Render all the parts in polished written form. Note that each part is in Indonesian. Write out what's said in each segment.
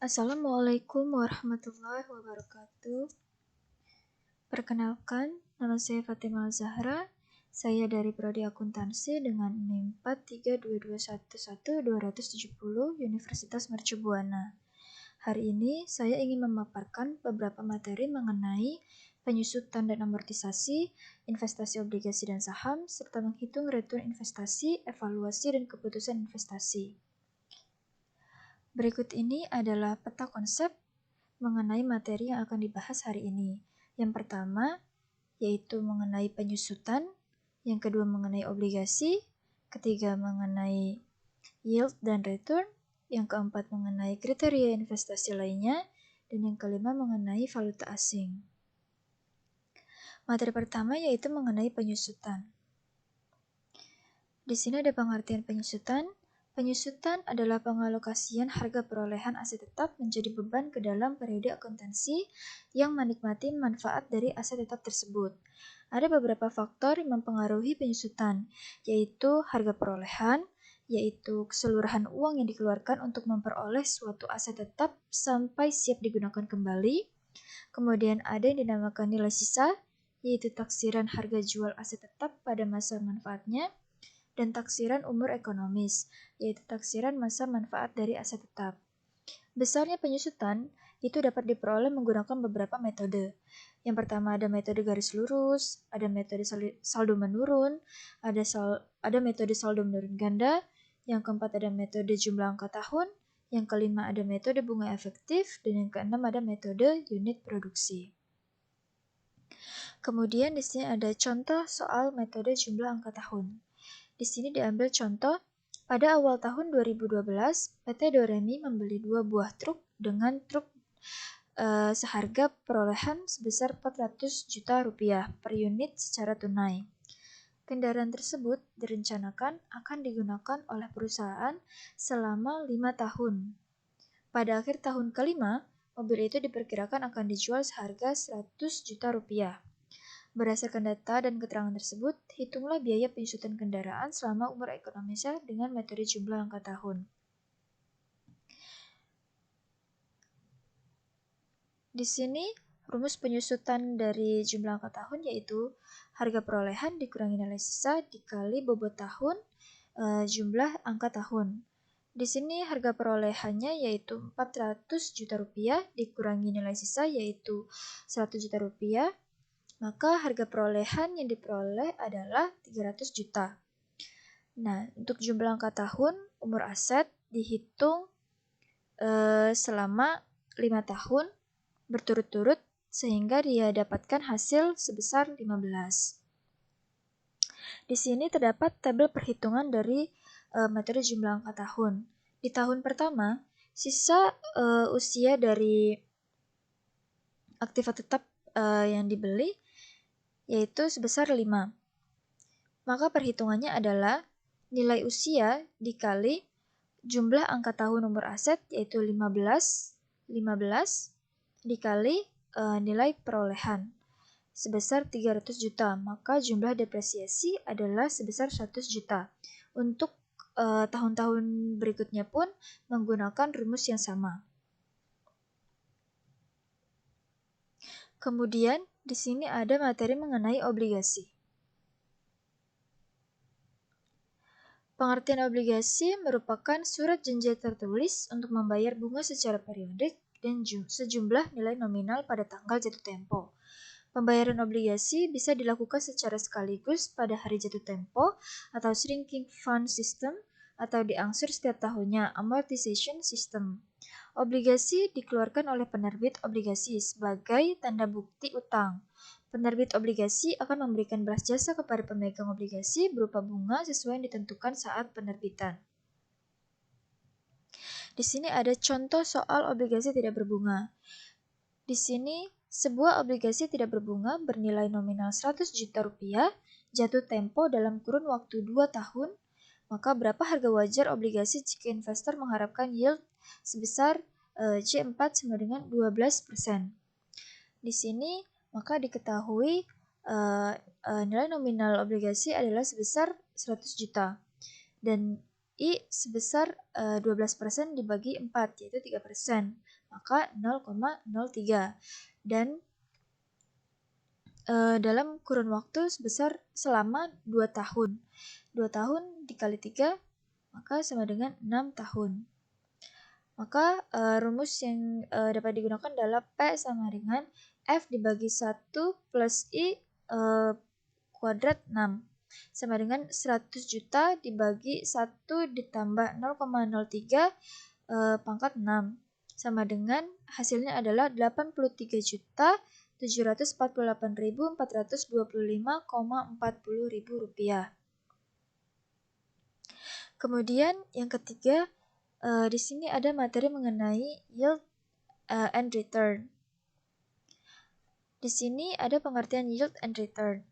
Assalamualaikum warahmatullahi wabarakatuh. Perkenalkan, nama saya Fatimah Zahra. Saya dari Prodi Akuntansi dengan NIM 432211270 Universitas Mercubuana. Hari ini saya ingin memaparkan beberapa materi mengenai penyusutan dan amortisasi, investasi obligasi dan saham, serta menghitung return investasi, evaluasi, dan keputusan investasi. Berikut ini adalah peta konsep mengenai materi yang akan dibahas hari ini. Yang pertama, yaitu mengenai penyusutan, yang kedua mengenai obligasi, ketiga mengenai yield dan return, yang keempat mengenai kriteria investasi lainnya, dan yang kelima mengenai valuta asing. Materi pertama yaitu mengenai penyusutan. Di sini ada pengertian penyusutan. Penyusutan adalah pengalokasian harga perolehan aset tetap menjadi beban ke dalam periode akuntansi yang menikmati manfaat dari aset tetap tersebut. Ada beberapa faktor yang mempengaruhi penyusutan, yaitu harga perolehan, yaitu keseluruhan uang yang dikeluarkan untuk memperoleh suatu aset tetap sampai siap digunakan kembali. Kemudian ada yang dinamakan nilai sisa, yaitu taksiran harga jual aset tetap pada masa manfaatnya, dan taksiran umur ekonomis, yaitu taksiran masa manfaat dari aset tetap. Besarnya penyusutan itu dapat diperoleh menggunakan beberapa metode. Yang pertama ada metode garis lurus, ada metode saldo menurun, ada metode saldo menurun ganda, yang keempat ada metode jumlah angka tahun, yang kelima ada metode bunga efektif, dan yang keenam ada metode unit produksi. Kemudian di sini ada contoh soal metode jumlah angka tahun. Di sini diambil contoh, pada awal tahun 2012, PT Doremi membeli 2 buah truk dengan truk seharga perolehan sebesar 400 juta rupiah per unit secara tunai. Kendaraan tersebut direncanakan akan digunakan oleh perusahaan selama 5 tahun. Pada akhir tahun kelima, mobil itu diperkirakan akan dijual seharga 100 juta rupiah. Berdasarkan data dan keterangan tersebut, hitunglah biaya penyusutan kendaraan selama umur ekonomisnya dengan metode jumlah angka tahun. Di sini, rumus penyusutan dari jumlah angka tahun yaitu harga perolehan dikurangi nilai sisa dikali bobot tahun jumlah angka tahun. Di sini harga perolehannya yaitu 400 juta rupiah dikurangi nilai sisa yaitu 100 juta rupiah. Maka harga perolehan yang diperoleh adalah 300 juta. Nah, untuk jumlah angka tahun, umur aset dihitung selama 5 tahun berturut-turut sehingga dia dapatkan hasil sebesar 15. Di sini terdapat tabel perhitungan dari metode jumlah angka tahun. Di tahun pertama, sisa usia dari aktiva tetap yang dibeli yaitu sebesar 5. Maka perhitungannya adalah nilai usia dikali jumlah angka tahun umur aset yaitu 15 dikali nilai perolehan sebesar 300 juta. Maka jumlah depresiasi adalah sebesar 100 juta. Untuk tahun-tahun berikutnya pun menggunakan rumus yang sama. Kemudian di sini ada materi mengenai obligasi. Pengertian obligasi merupakan surat janji tertulis untuk membayar bunga secara periodik dan sejumlah nilai nominal pada tanggal jatuh tempo. Pembayaran obligasi bisa dilakukan secara sekaligus pada hari jatuh tempo atau shrinking fund system atau diangsur setiap tahunnya amortization system. Obligasi dikeluarkan oleh penerbit obligasi sebagai tanda bukti utang. Penerbit obligasi akan memberikan balas jasa kepada pemegang obligasi berupa bunga sesuai yang ditentukan saat penerbitan. Di sini ada contoh soal obligasi tidak berbunga. Di sini, sebuah obligasi tidak berbunga bernilai nominal 100 juta rupiah jatuh tempo dalam kurun waktu 2 tahun. Maka berapa harga wajar obligasi jika investor mengharapkan yield sebesar C4 sama dengan 12%. Di sini maka diketahui nilai nominal obligasi adalah sebesar 100 juta. Dan I sebesar 12% dibagi 4, yaitu 3%, maka 0,03. Dan dalam kurun waktu sebesar selama 2 tahun. 2 tahun dikali 3, maka sama dengan 6 tahun. Maka rumus yang dapat digunakan adalah P sama dengan F dibagi 1 plus I kuadrat 6 sama dengan 100 juta dibagi 1 ditambah 0,03 pangkat 6 sama dengan hasilnya adalah 83.748.425,40 rupiah. Kemudian yang ketiga, di sini ada materi mengenai yield and return. Di sini ada pengertian yield and return.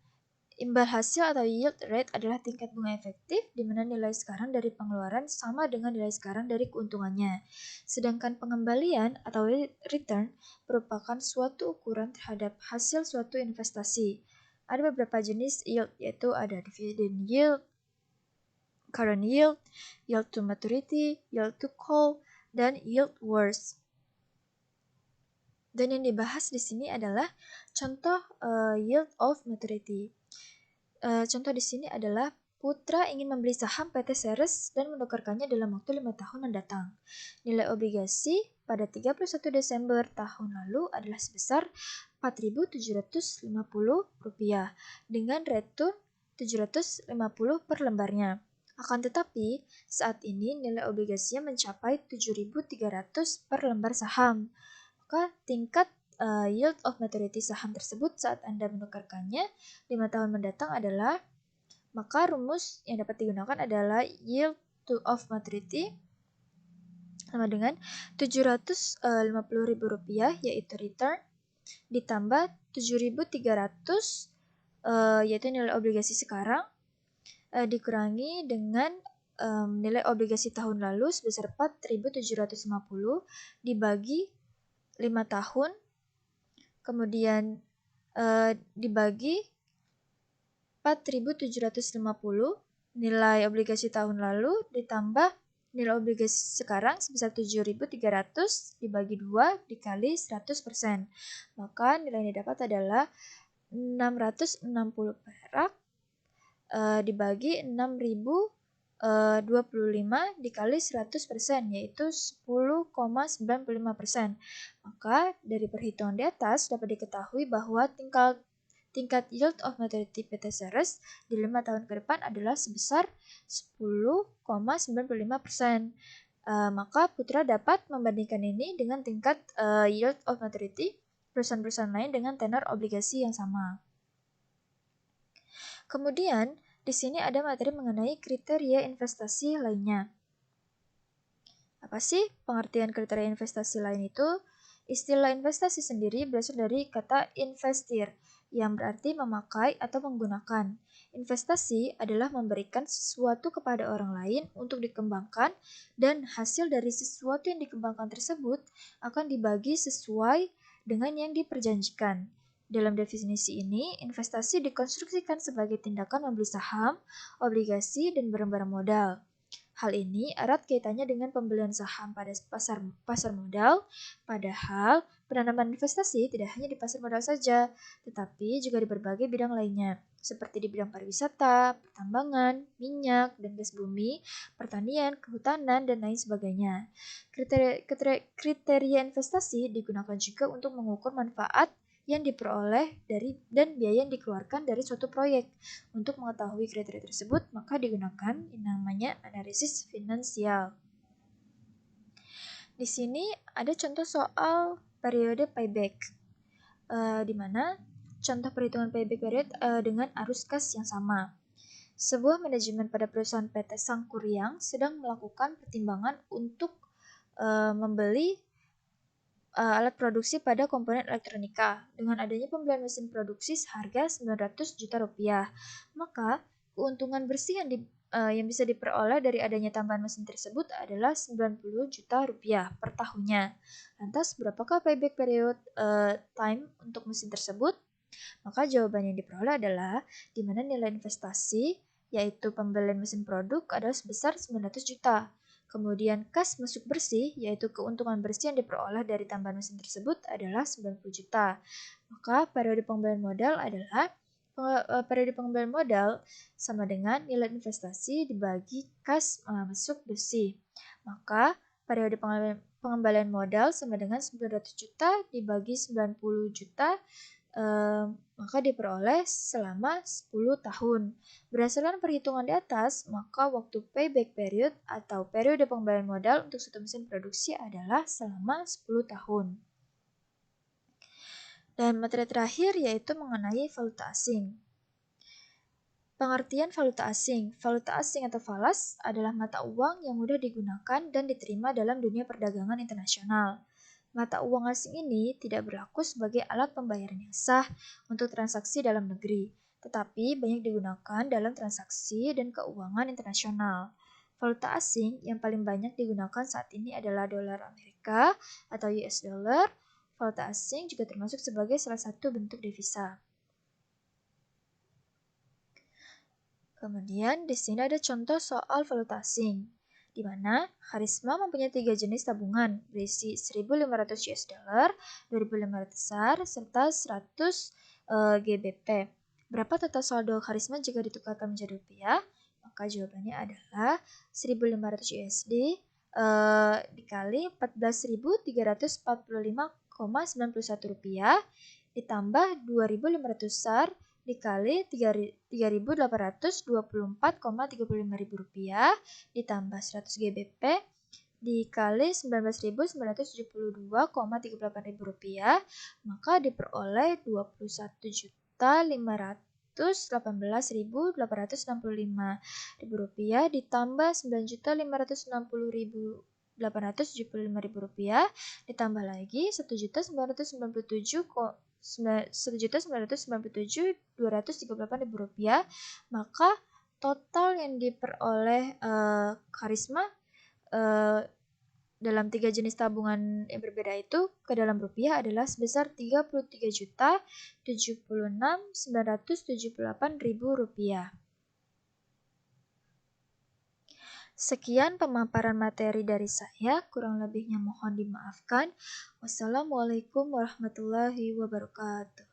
Imbal hasil atau yield rate adalah tingkat bunga efektif di mana nilai sekarang dari pengeluaran sama dengan nilai sekarang dari keuntungannya. Sedangkan pengembalian atau return merupakan suatu ukuran terhadap hasil suatu investasi. Ada beberapa jenis yield, yaitu ada dividend yield, current yield, yield to maturity, yield to call, dan yield worst. Dan yang dibahas di sini adalah contoh yield of maturity. Contoh di sini adalah Putra ingin membeli saham PT Ceres dan menukarkannya dalam waktu 5 tahun mendatang. Nilai obligasi pada 31 Desember tahun lalu adalah sebesar Rp4.750 dengan return 750 per lembarnya. Akan tetapi, saat ini nilai obligasinya mencapai 7.300 per lembar saham. Maka tingkat yield of maturity saham tersebut saat Anda menukarkannya 5 tahun mendatang adalah, maka rumus yang dapat digunakan adalah yield to of maturity sama dengan Rp750.000 yaitu return ditambah 7.300 yaitu nilai obligasi sekarang dikurangi dengan nilai obligasi tahun lalu sebesar 4.750 dibagi 5 tahun, kemudian dibagi 4.750 nilai obligasi tahun lalu ditambah nilai obligasi sekarang sebesar 7.300 dibagi 2 dikali 100%. Maka nilai yang didapat adalah 660 perak dibagi 6.025 dikali 100%, yaitu 10,95%. Maka dari perhitungan di atas dapat diketahui bahwa tingkat yield of maturity PT Ceres di 5 tahun ke depan adalah sebesar 10,95%. Maka Putra dapat membandingkan ini dengan tingkat yield of maturity perusahaan-perusahaan lain dengan tenor obligasi yang sama. Kemudian, di sini ada materi mengenai kriteria investasi lainnya. Apa sih pengertian kriteria investasi lain itu? Istilah investasi sendiri berasal dari kata investir, yang berarti memakai atau menggunakan. Investasi adalah memberikan sesuatu kepada orang lain untuk dikembangkan, dan hasil dari sesuatu yang dikembangkan tersebut akan dibagi sesuai dengan yang diperjanjikan. Dalam definisi ini, investasi dikonstruksikan sebagai tindakan membeli saham, obligasi, dan barang-barang modal. Hal ini erat kaitannya dengan pembelian saham pada pasar modal, padahal penanaman investasi tidak hanya di pasar modal saja, tetapi juga di berbagai bidang lainnya, seperti di bidang pariwisata, pertambangan, minyak dan gas bumi, pertanian, kehutanan, dan lain sebagainya. Kriteria investasi digunakan juga untuk mengukur manfaat yang diperoleh dan biaya yang dikeluarkan dari suatu proyek. Untuk mengetahui kriteria tersebut, maka digunakan yang namanya analisis finansial. Di sini ada contoh soal periode payback, di mana contoh perhitungan payback period dengan arus kas yang sama. Sebuah manajemen pada perusahaan PT Sangkuriang sedang melakukan pertimbangan untuk membeli alat produksi pada komponen elektronika. Dengan adanya pembelian mesin produksi seharga 900 juta rupiah, maka keuntungan bersih yang bisa diperoleh dari adanya tambahan mesin tersebut adalah 90 juta rupiah per tahunnya. Lantas, berapakah payback period time untuk mesin tersebut? Maka jawaban yang diperoleh adalah di mana nilai investasi yaitu pembelian mesin produk, adalah sebesar 900 juta. Kemudian kas masuk bersih, yaitu keuntungan bersih yang diperoleh dari tambahan mesin tersebut, adalah 90 juta. Maka periode pengembalian modal adalah periode pengembalian modal sama dengan nilai investasi dibagi kas masuk bersih. Maka periode pengembalian modal sama dengan 900 juta dibagi 90 juta, maka diperoleh selama 10 tahun. Berdasarkan perhitungan di atas, maka waktu payback period atau periode pengembalian modal untuk satu mesin produksi adalah selama 10 tahun. Dan materi terakhir yaitu mengenai valuta asing. Pengertian valuta asing. Valuta asing atau falas adalah mata uang yang mudah digunakan dan diterima dalam dunia perdagangan internasional. Mata uang asing ini tidak berlaku sebagai alat pembayaran yang sah untuk transaksi dalam negeri, tetapi banyak digunakan dalam transaksi dan keuangan internasional. Valuta asing yang paling banyak digunakan saat ini adalah dolar Amerika atau US dollar. Valuta asing juga termasuk sebagai salah satu bentuk devisa. Kemudian di sini ada contoh soal valuta asing, di mana Karisma mempunyai 3 jenis tabungan berisi 1.500 US dollar, 2.500 SAR, serta 100 GBP. Berapa total saldo Karisma jika ditukarkan menjadi rupiah? Maka jawabannya adalah 1.500 USD dikali 14.345,91 rupiah ditambah 2.500 SAR dikali 3.824,35 ribu rupiah ditambah 100 GBP dikali 19.972,38 ribu rupiah, maka diperoleh 21.518.865 ribu rupiah ditambah 9.560.875 ribu rupiah ditambah lagi 1.997.238 ribu rupiah, maka total yang diperoleh Karisma dalam 3 jenis tabungan yang berbeda itu ke dalam rupiah adalah sebesar 33.076.978 ribu rupiah. Sekian pemaparan materi dari saya, kurang lebihnya mohon dimaafkan. Wassalamualaikum warahmatullahi wabarakatuh.